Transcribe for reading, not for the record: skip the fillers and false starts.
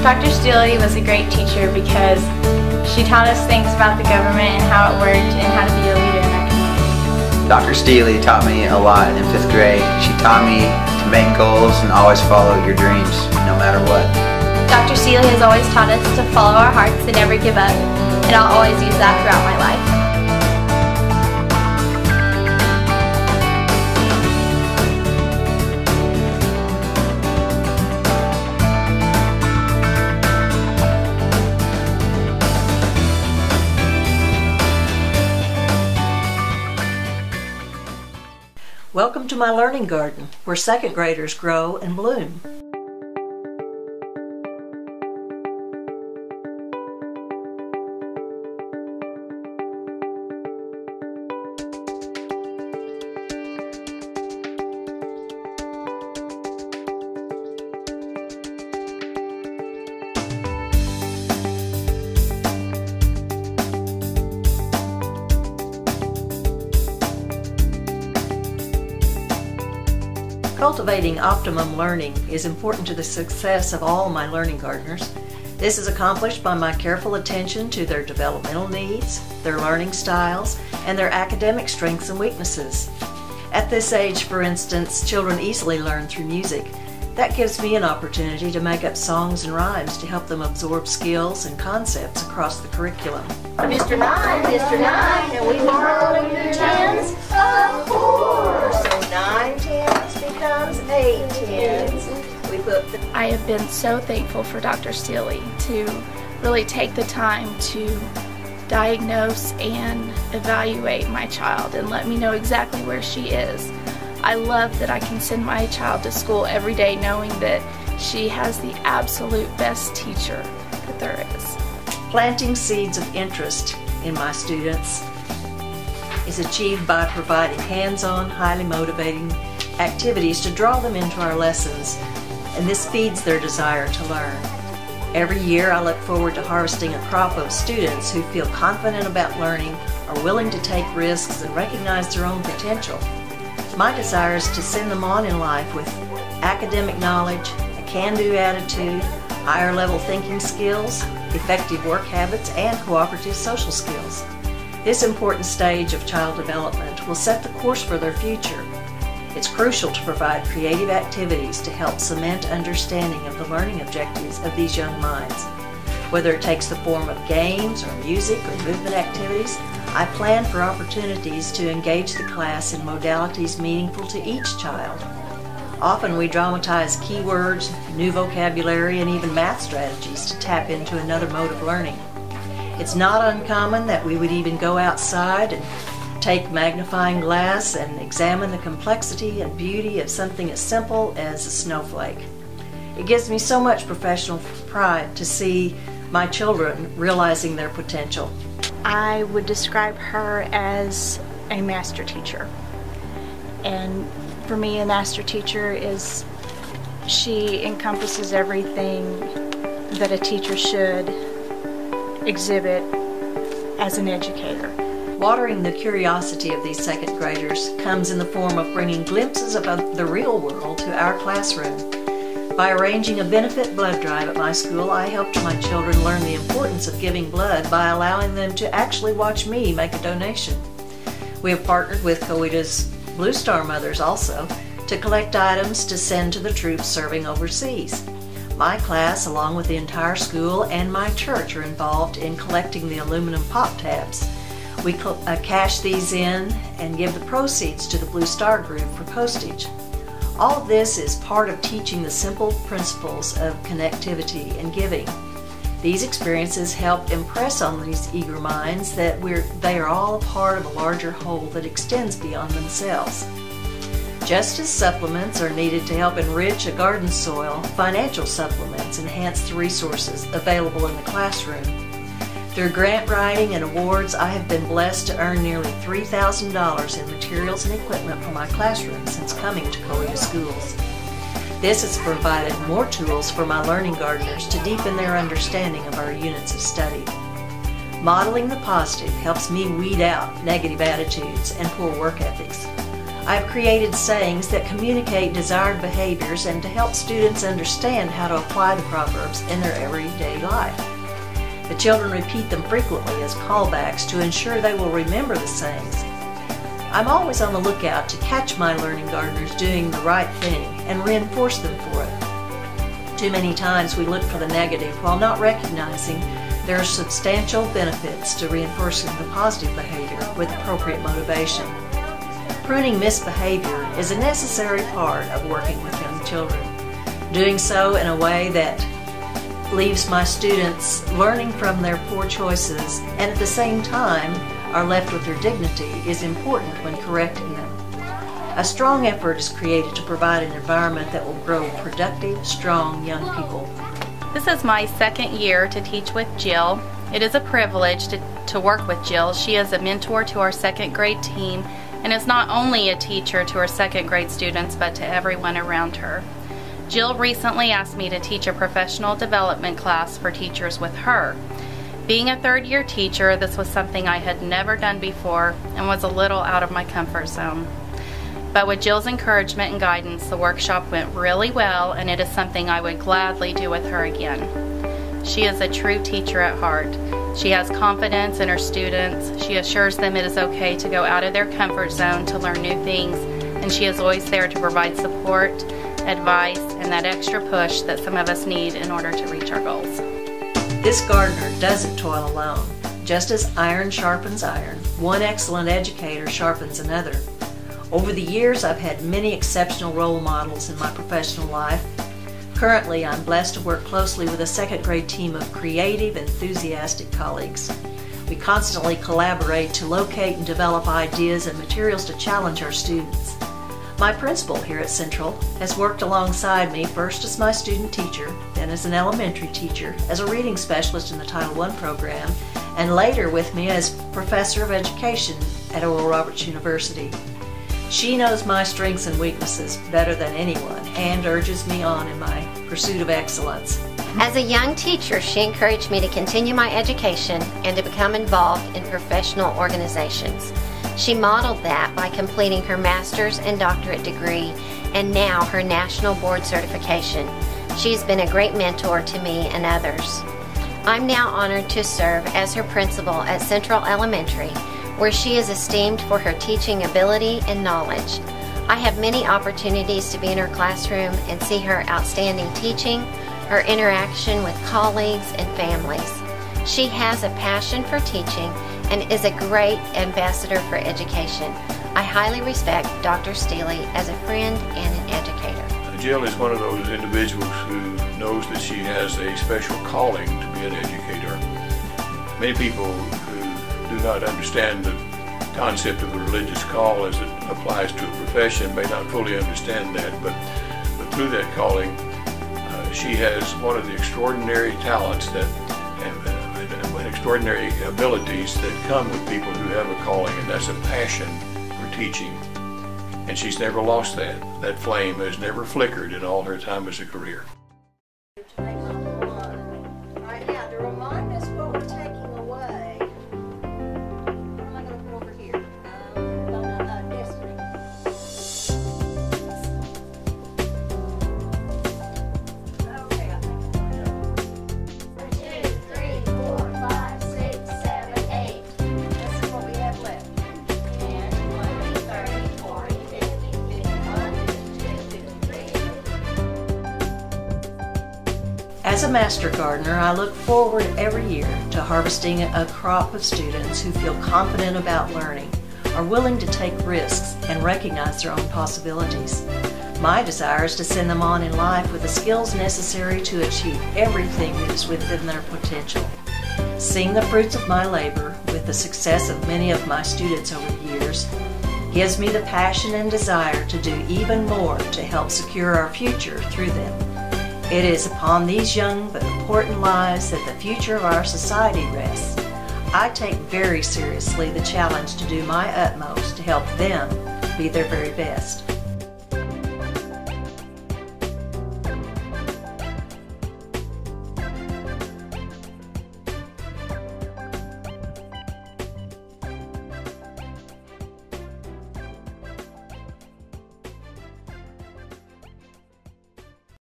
Dr. Steeley was a great teacher because she taught us things about the government and how it worked and how to be a leader in our community. Dr. Steeley taught me a lot in 5th grade. She taught me to make goals and always follow your dreams, no matter what. Dr. Steeley has always taught us to follow our hearts and never give up, and I'll always use that throughout my life. Welcome to my learning garden, where 2nd graders grow and bloom. Cultivating optimum learning is important to the success of all my learning gardeners. This is accomplished by my careful attention to their developmental needs, their learning styles, and their academic strengths and weaknesses. At this age, for instance, children easily learn through music. That gives me an opportunity to make up songs and rhymes to help them absorb skills and concepts across the curriculum. Mr. 9, can we borrow your tens? Of course! So 9 tens becomes 8 tens. I have been so thankful for Dr. Steeley to really take the time to diagnose and evaluate my child and let me know exactly where she is. I love that I can send my child to school every day knowing that she has the absolute best teacher that there is. Planting seeds of interest in my students is achieved by providing hands-on, highly motivating activities to draw them into our lessons, and this feeds their desire to learn. Every year I look forward to harvesting a crop of students who feel confident about learning, are willing to take risks, and recognize their own potential. My desire is to send them on in life with academic knowledge, a can-do attitude, higher level thinking skills, effective work habits, and cooperative social skills. This important stage of child development will set the course for their future. It's crucial to provide creative activities to help cement understanding of the learning objectives of these young minds. Whether it takes the form of games or music or movement activities, I plan for opportunities to engage the class in modalities meaningful to each child. Often we dramatize keywords, new vocabulary, and even math strategies to tap into another mode of learning. It's not uncommon that we would even go outside and take magnifying glass and examine the complexity and beauty of something as simple as a snowflake. It gives me so much professional pride to see my children realizing their potential. I would describe her as a master teacher. And for me, a master teacher is, she encompasses everything that a teacher should exhibit as an educator. Watering the curiosity of these 2nd graders comes in the form of bringing glimpses of the real world to our classroom. By arranging a benefit blood drive at my school, I helped my children learn the importance of giving blood by allowing them to actually watch me make a donation. We have partnered with Coweta's Blue Star Mothers also to collect items to send to the troops serving overseas. My class, along with the entire school and my church, are involved in collecting the aluminum pop tabs. We cash these in and give the proceeds to the Blue Star group for postage. All of this is part of teaching the simple principles of connectivity and giving. These experiences help impress on these eager minds that they are all a part of a larger whole that extends beyond themselves. Just as supplements are needed to help enrich a garden soil, financial supplements enhance the resources available in the classroom. Through grant writing and awards, I have been blessed to earn nearly $3,000 in materials and equipment for my classroom since coming to Coweta schools. This has provided more tools for my learning gardeners to deepen their understanding of our units of study. Modeling the positive helps me weed out negative attitudes and poor work ethics. I have created sayings that communicate desired behaviors and to help students understand how to apply the proverbs in their everyday life. The children repeat them frequently as callbacks to ensure they will remember the sayings. I'm always on the lookout to catch my learning gardeners doing the right thing and reinforce them for it. Too many times we look for the negative while not recognizing there are substantial benefits to reinforcing the positive behavior with appropriate motivation. Pruning misbehavior is a necessary part of working with young children. Doing so in a way that leaves my students learning from their poor choices and at the same time are left with their dignity is important when correcting them. A strong effort is created to provide an environment that will grow productive, strong young people. This is my second year to teach with Jill. It is a privilege to work with Jill. She is a mentor to our second grade team and is not only a teacher to her second grade students but to everyone around her. Jill recently asked me to teach a professional development class for teachers with her. Being a third-year teacher, this was something I had never done before and was a little out of my comfort zone. But with Jill's encouragement and guidance, the workshop went really well, and it is something I would gladly do with her again. She is a true teacher at heart. She has confidence in her students. She assures them it is okay to go out of their comfort zone to learn new things, and she is always there to provide support, advice, and that extra push that some of us need in order to reach our goals. This gardener doesn't toil alone. Just as iron sharpens iron, one excellent educator sharpens another. Over the years, I've had many exceptional role models in my professional life. Currently, I'm blessed to work closely with a second grade team of creative, enthusiastic colleagues. We constantly collaborate to locate and develop ideas and materials to challenge our students. My principal here at Central has worked alongside me first as my student teacher, then as an elementary teacher, as a reading specialist in the Title I program, and later with me as professor of education at Oral Roberts University. She knows my strengths and weaknesses better than anyone and urges me on in my pursuit of excellence. As a young teacher, she encouraged me to continue my education and to become involved in professional organizations. She modeled that by completing her master's and doctorate degree and now her national board certification. She's been a great mentor to me and others. I'm now honored to serve as her principal at Central Elementary, where she is esteemed for her teaching ability and knowledge. I have many opportunities to be in her classroom and see her outstanding teaching, her interaction with colleagues and families. She has a passion for teaching and is a great ambassador for education. I highly respect Dr. Steeley as a friend and an educator. Jill is one of those individuals who knows that she has a special calling to be an educator. Many people who do not understand the concept of a religious call as it applies to a profession may not fully understand that, but through that calling, she has one of the extraordinary talents that and extraordinary abilities that come with people who have a calling, and that's a passion for teaching. And she's never lost that. That flame has never flickered in all her time as a career. Right now, to remind us what we're taking away, what am I going to put over here? Destiny. Okay, I think 2, 3, 4, 5, 6, 7, 8. this is what we have left. 10, 20, 30, 40, 50, 51, 52, 53. As a master gardener, I look forward every year to harvesting a crop of students who feel confident about learning, are willing to take risks, and recognize their own possibilities. My desire is to send them on in life with the skills necessary to achieve everything that is within their potential. Seeing the fruits of my labor with the success of many of my students over the years gives me the passion and desire to do even more to help secure our future through them. It is upon these young but important lives that the future of our society rests. I take very seriously the challenge to do my utmost to help them be their very best.